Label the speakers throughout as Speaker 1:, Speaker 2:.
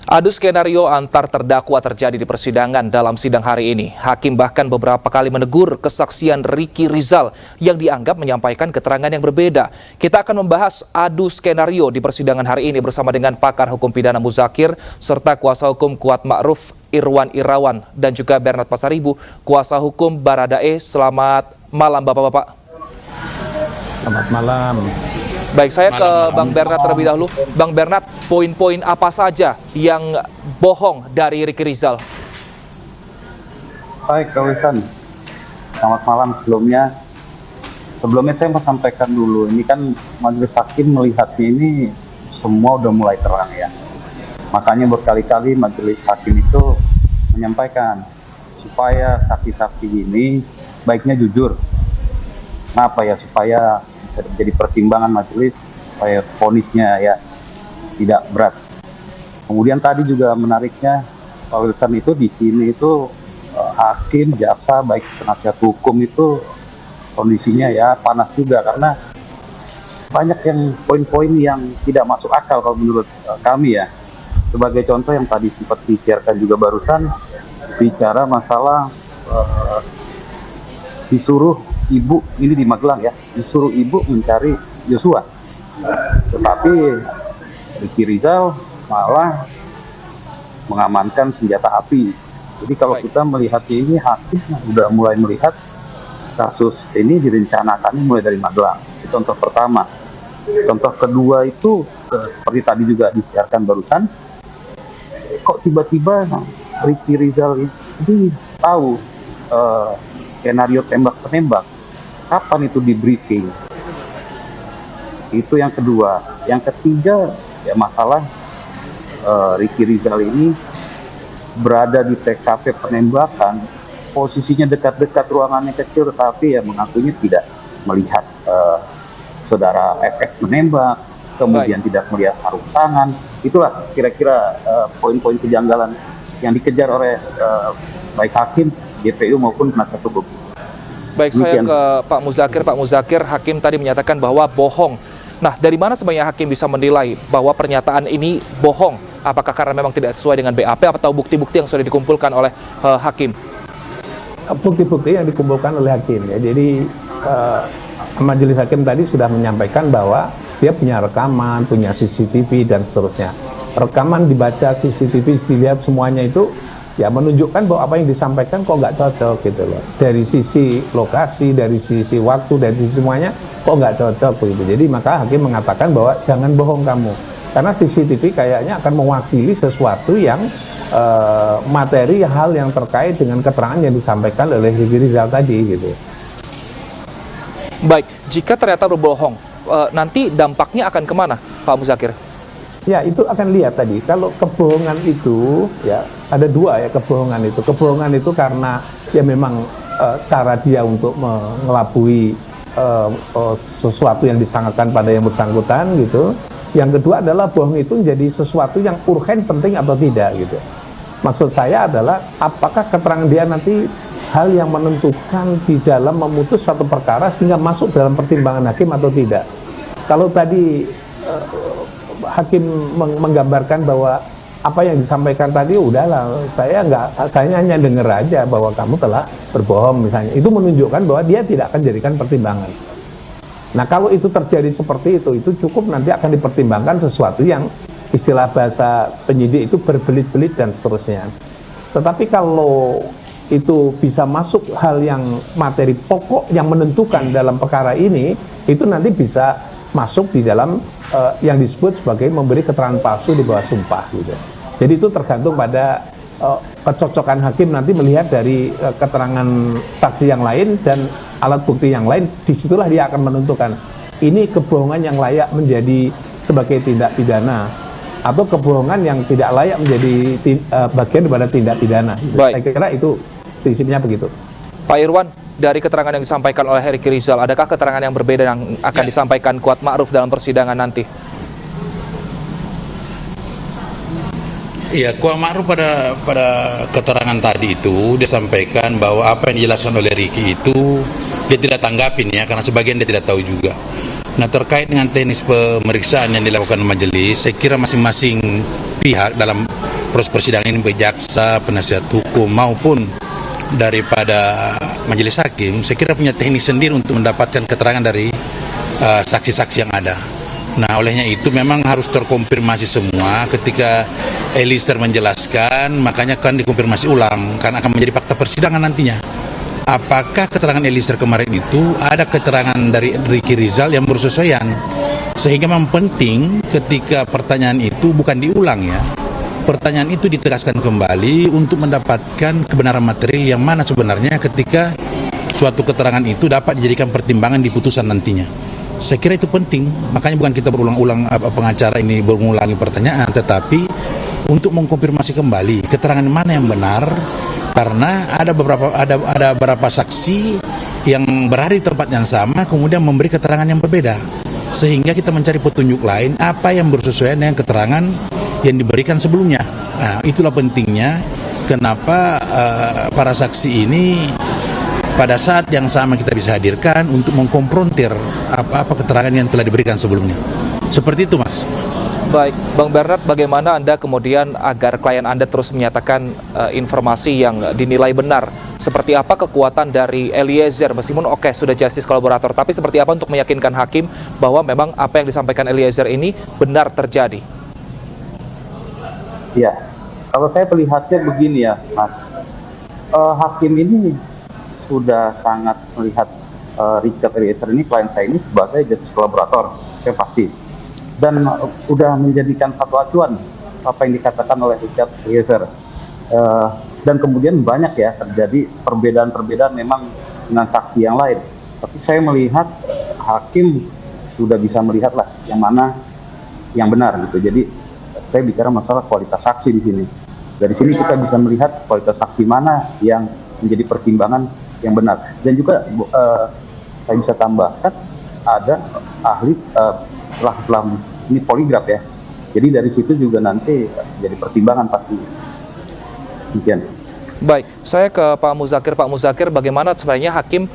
Speaker 1: Adu skenario antar terdakwa terjadi di persidangan dalam sidang hari ini. Hakim bahkan beberapa kali menegur kesaksian Ricky Rizal yang dianggap menyampaikan keterangan yang berbeda. Kita akan membahas adu skenario di persidangan hari ini bersama dengan pakar hukum pidana Muzakir serta kuasa hukum Kuat Ma'ruf Irwan Irawan dan juga Bernard Pasaribu, kuasa hukum Baradae. Selamat malam Bapak-bapak.
Speaker 2: Selamat malam.
Speaker 1: Baik, saya ke Bang Bernard terlebih dahulu. Bang Bernard, poin-poin apa saja yang bohong dari Ricky Rizal?
Speaker 3: Baik, Kak Wisan. Selamat malam sebelumnya. Sebelumnya saya mau sampaikan dulu, ini kan majelis hakim melihatnya ini semua udah mulai terang ya. Makanya berkali-kali majelis hakim itu menyampaikan supaya saksi-saksi ini baiknya jujur. Kenapa ya? Supaya bisa menjadi pertimbangan majelis, supaya vonisnya ya tidak berat. Kemudian tadi juga menariknya Pak Wilson itu di sini itu hakim, jaksa, baik penasihat hukum itu kondisinya ya panas juga karena banyak yang poin-poin yang tidak masuk akal kalau menurut kami ya. Sebagai contoh yang tadi sempat disiarkan juga barusan bicara masalah disuruh ibu, ini di Magelang ya, disuruh ibu mencari Joshua, tetapi Ricky Rizal malah mengamankan senjata api. Jadi kalau kita melihat ini, hakim sudah mulai melihat kasus ini direncanakan mulai dari Magelang. Itu contoh pertama. Contoh kedua itu seperti tadi juga disiarkan barusan, kok tiba-tiba Ricky Rizal ini tahu skenario tembak-penembak. Kapan itu di briefing? Itu yang kedua. Yang ketiga ya masalah Ricky Rizal ini berada di TKP penembakan, posisinya dekat-dekat, ruangannya kecil, tetapi ya mengakunya tidak melihat saudara FF menembak, kemudian tidak melihat sarung tangan. Itulah kira-kira poin-poin kejanggalan yang dikejar oleh baik hakim, JPU maupun penasihat hukum.
Speaker 1: Baik, saya ke Pak Muzakir. Pak Muzakir, hakim tadi menyatakan bahwa bohong. Nah, dari mana sebenarnya hakim bisa menilai bahwa pernyataan ini bohong? Apakah karena memang tidak sesuai dengan BAP atau bukti-bukti yang sudah dikumpulkan oleh hakim?
Speaker 2: Bukti-bukti yang dikumpulkan oleh hakim ya. Jadi majelis hakim tadi sudah menyampaikan bahwa dia punya rekaman, punya CCTV dan seterusnya. Rekaman dibaca, CCTV dilihat semuanya itu ya menunjukkan bahwa apa yang disampaikan kok nggak cocok gitu loh. Dari sisi lokasi, dari sisi waktu, dari sisi semuanya kok nggak cocok begitu. Jadi maka hakim mengatakan bahwa jangan bohong kamu. Karena CCTV kayaknya akan mewakili sesuatu yang materi hal yang terkait dengan keterangan yang disampaikan oleh Ricky Rizal tadi gitu.
Speaker 1: Baik, jika ternyata berbohong, nanti dampaknya akan kemana, Pak Muzakir?
Speaker 2: Ya, itu akan lihat tadi. Kalau kebohongan itu, ya ada dua ya kebohongan itu. Kebohongan itu karena ya memang cara dia untuk mengelabui sesuatu yang disangkakan pada yang bersangkutan gitu. Yang kedua adalah bohong itu menjadi sesuatu yang urgen, penting atau tidak gitu. Maksud saya adalah apakah keterangan dia nanti hal yang menentukan di dalam memutus suatu perkara sehingga masuk dalam pertimbangan hakim atau tidak. Kalau tadi hakim menggambarkan bahwa apa yang disampaikan tadi udahlah, saya hanya dengar aja bahwa kamu telah berbohong misalnya, itu menunjukkan bahwa dia tidak akan jadikan pertimbangan. Nah, kalau itu terjadi seperti itu cukup nanti akan dipertimbangkan sesuatu yang istilah bahasa penyidik itu berbelit-belit dan seterusnya. Tetapi kalau itu bisa masuk hal yang materi pokok yang menentukan dalam perkara ini, itu nanti bisa masuk di dalam yang disebut sebagai memberi keterangan palsu di bawah sumpah gitu. Jadi itu tergantung pada kecocokan hakim nanti melihat dari keterangan saksi yang lain dan alat bukti yang lain. Disitulah dia akan menentukan ini kebohongan yang layak menjadi sebagai tindak pidana atau kebohongan yang tidak layak menjadi bagian daripada tindak pidana.
Speaker 1: Baik.
Speaker 2: Saya kira itu prinsipnya begitu.
Speaker 1: Pak Irwan, dari keterangan yang disampaikan oleh Ricky Rizal, adakah keterangan yang berbeda yang akan disampaikan Kuat Ma'ruf dalam persidangan nanti?
Speaker 4: Iya, Kuat Ma'ruf pada keterangan tadi itu disampaikan bahwa apa yang dijelaskan oleh Ricky itu dia tidak tanggapin ya, karena sebagian dia tidak tahu juga. Nah, terkait dengan teknis pemeriksaan yang dilakukan majelis, saya kira masing-masing pihak dalam proses persidangan ini baik jaksa, penasihat hukum maupun daripada majelis hakim, saya kira punya teknik sendiri untuk mendapatkan keterangan dari saksi-saksi yang ada. Nah, olehnya itu memang harus terkonfirmasi semua. Ketika Eliezer menjelaskan, makanya akan dikonfirmasi ulang karena akan menjadi fakta persidangan nantinya. Apakah keterangan Eliezer kemarin itu ada keterangan dari Ricky Rizal yang bersesuaian? Sehingga memang penting ketika pertanyaan itu bukan diulang ya. Pertanyaan itu ditegaskan kembali untuk mendapatkan kebenaran material yang mana sebenarnya ketika suatu keterangan itu dapat dijadikan pertimbangan di putusan nantinya. Saya kira itu penting, makanya bukan kita berulang-ulang pengacara ini mengulangi pertanyaan, tetapi untuk mengkonfirmasi kembali keterangan mana yang benar, karena ada beberapa saksi yang berada di tempat yang sama kemudian memberi keterangan yang berbeda, sehingga kita mencari petunjuk lain apa yang bersesuaian dengan keterangan yang diberikan sebelumnya. Nah, itulah pentingnya kenapa para saksi ini pada saat yang sama kita bisa hadirkan untuk mengkonfrontir apa keterangan yang telah diberikan sebelumnya. Seperti itu, Mas.
Speaker 1: Baik, Bang Bernard, bagaimana Anda kemudian agar klien Anda terus menyatakan informasi yang dinilai benar? Seperti apa kekuatan dari Eliezer, meskipun sudah justice kolaborator, tapi seperti apa untuk meyakinkan hakim bahwa memang apa yang disampaikan Eliezer ini benar terjadi?
Speaker 3: Ya, kalau saya melihatnya begini ya, Mas. Hakim ini sudah sangat melihat Richard Eliezer ini, klien saya ini, sebagai justice kolaborator, yang pasti. Dan sudah menjadikan satu acuan apa yang dikatakan oleh Richard Eliezer. Dan kemudian banyak ya terjadi perbedaan-perbedaan memang dengan saksi yang lain. Tapi saya melihat hakim sudah bisa melihat lah yang mana yang benar gitu. Jadi saya bicara masalah kualitas saksi di sini. Dari sini kita bisa melihat kualitas saksi mana yang menjadi pertimbangan yang benar. Dan juga saya bisa tambahkan ada ahli telah ini poligraf ya. Jadi dari situ juga nanti jadi pertimbangan pasti. Demikian.
Speaker 1: Baik, saya ke Pak Muzakir. Pak Muzakir, bagaimana sebenarnya hakim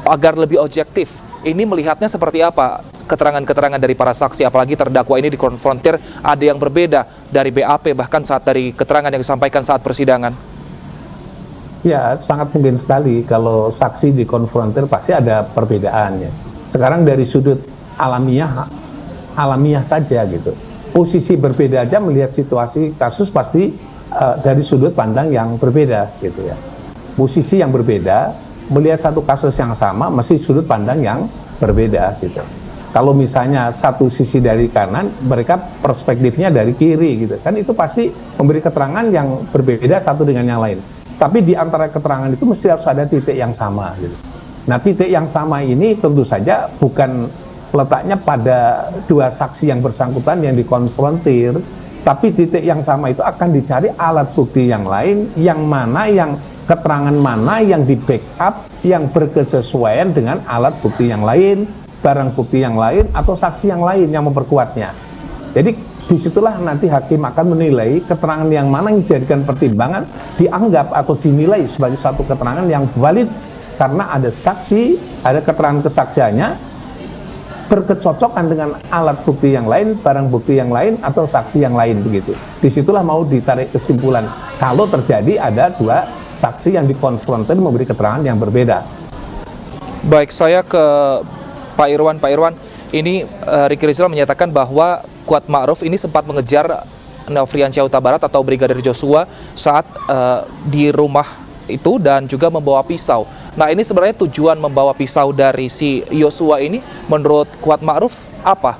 Speaker 1: agar lebih objektif ini melihatnya seperti apa keterangan-keterangan dari para saksi, apalagi terdakwa ini dikonfrontir ada yang berbeda dari BAP bahkan saat dari keterangan yang disampaikan saat persidangan?
Speaker 2: Ya, sangat mungkin sekali kalau saksi dikonfrontir pasti ada perbedaannya. Sekarang dari sudut alamiah saja gitu. Posisi berbeda aja melihat situasi kasus pasti dari sudut pandang yang berbeda gitu ya. Posisi yang berbeda melihat satu kasus yang sama mesti sudut pandang yang berbeda gitu. Kalau misalnya satu sisi dari kanan, mereka perspektifnya dari kiri gitu. Kan itu pasti memberi keterangan yang berbeda satu dengan yang lain. Tapi di antara keterangan itu mesti harus ada titik yang sama gitu. Nah, titik yang sama ini tentu saja bukan letaknya pada dua saksi yang bersangkutan yang dikonfrontir, tapi titik yang sama itu akan dicari alat bukti yang lain, yang mana yang keterangan mana yang di backup, yang berkesesuaian dengan alat bukti yang lain, barang bukti yang lain, atau saksi yang lain yang memperkuatnya. Jadi disitulah nanti hakim akan menilai keterangan yang mana yang dijadikan pertimbangan, dianggap atau dinilai sebagai satu keterangan yang valid karena ada saksi, ada keterangan kesaksiannya, berkecocokan dengan alat bukti yang lain, barang bukti yang lain, atau saksi yang lain begitu. Disitulah mau ditarik kesimpulan kalau terjadi ada dua saksi yang dikonfrontir memberi keterangan yang berbeda.
Speaker 1: Baik, saya ke Pak Irwan. Pak Irwan, ini Ricky Rizal menyatakan bahwa Kuat Ma'ruf ini sempat mengejar Nofriansyah Huta Barat atau Brigadir Joshua saat di rumah itu dan juga membawa pisau. Nah, ini sebenarnya tujuan membawa pisau dari si Joshua ini menurut Kuat Ma'ruf apa?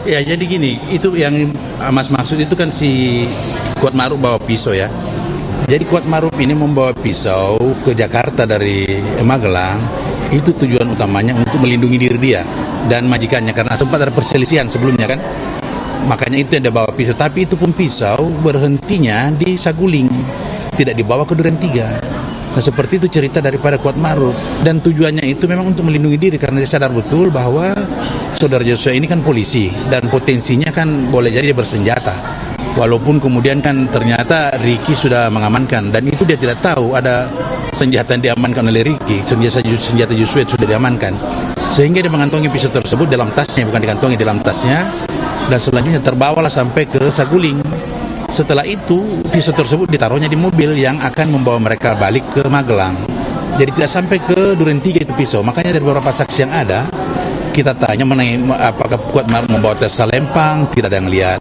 Speaker 4: Ya, jadi gini, itu yang Mas maksud itu kan si Kuat Ma'ruf bawa pisau ya. Jadi Kuat Ma'ruf ini membawa pisau ke Jakarta dari Magelang, itu tujuan utamanya untuk melindungi diri dia dan majikannya karena sempat ada perselisihan sebelumnya kan. Makanya itu yang dia bawa pisau, tapi itu pun pisau berhentinya di Saguling, tidak dibawa ke Duren 3. Nah, seperti itu cerita daripada Kuat Ma'ruf, dan tujuannya itu memang untuk melindungi diri karena dia sadar betul bahwa saudara Joshua ini kan polisi dan potensinya kan boleh jadi dia bersenjata. Walaupun kemudian kan ternyata Ricky sudah mengamankan dan itu dia tidak tahu ada senjata yang diamankan oleh Ricky, senjata Joshua sudah diamankan. Sehingga dia mengantongi pisau tersebut dalam tasnya, bukan dikantongi dalam tasnya. dan selanjutnya terbawalah sampai ke Saguling. Setelah itu pisau tersebut ditaruhnya di mobil yang akan membawa mereka balik ke Magelang. Jadi tidak sampai ke Duren 3 itu pisau. Makanya dari beberapa saksi yang ada, kita tanya mengenai apakah Kuat Maruf membawa tes Lempang, tidak ada yang lihat.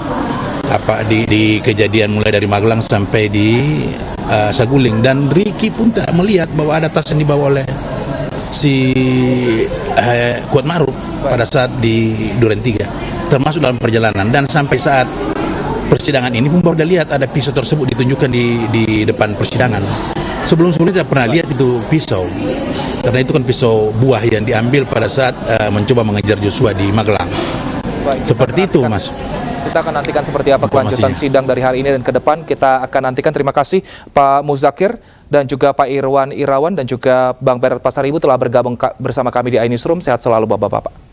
Speaker 4: Apa di kejadian mulai dari Magelang sampai di Saguling, dan Ricky pun tidak melihat bahwa ada tas yang dibawa oleh si Kuat Maruf pada saat di Duren 3, termasuk dalam perjalanan. Dan sampai saat persidangan ini pun baru dia lihat ada pisau tersebut ditunjukkan di depan persidangan. Sebelum-sebelumnya tidak pernah lihat itu pisau, karena itu kan pisau buah yang diambil pada saat mencoba mengejar Joshua di Magelang. Seperti itu, Mas.
Speaker 1: Kita akan nantikan seperti apa kelanjutan
Speaker 4: Informasinya.
Speaker 1: sidang dari hari ini dan ke depan. Kita akan nantikan. Terima kasih Pak Muzakir dan juga Pak Irwan Irawan dan juga Bang Berat Pasaribu telah bergabung bersama kami di iNewsroom. Sehat selalu Bapak-Bapak.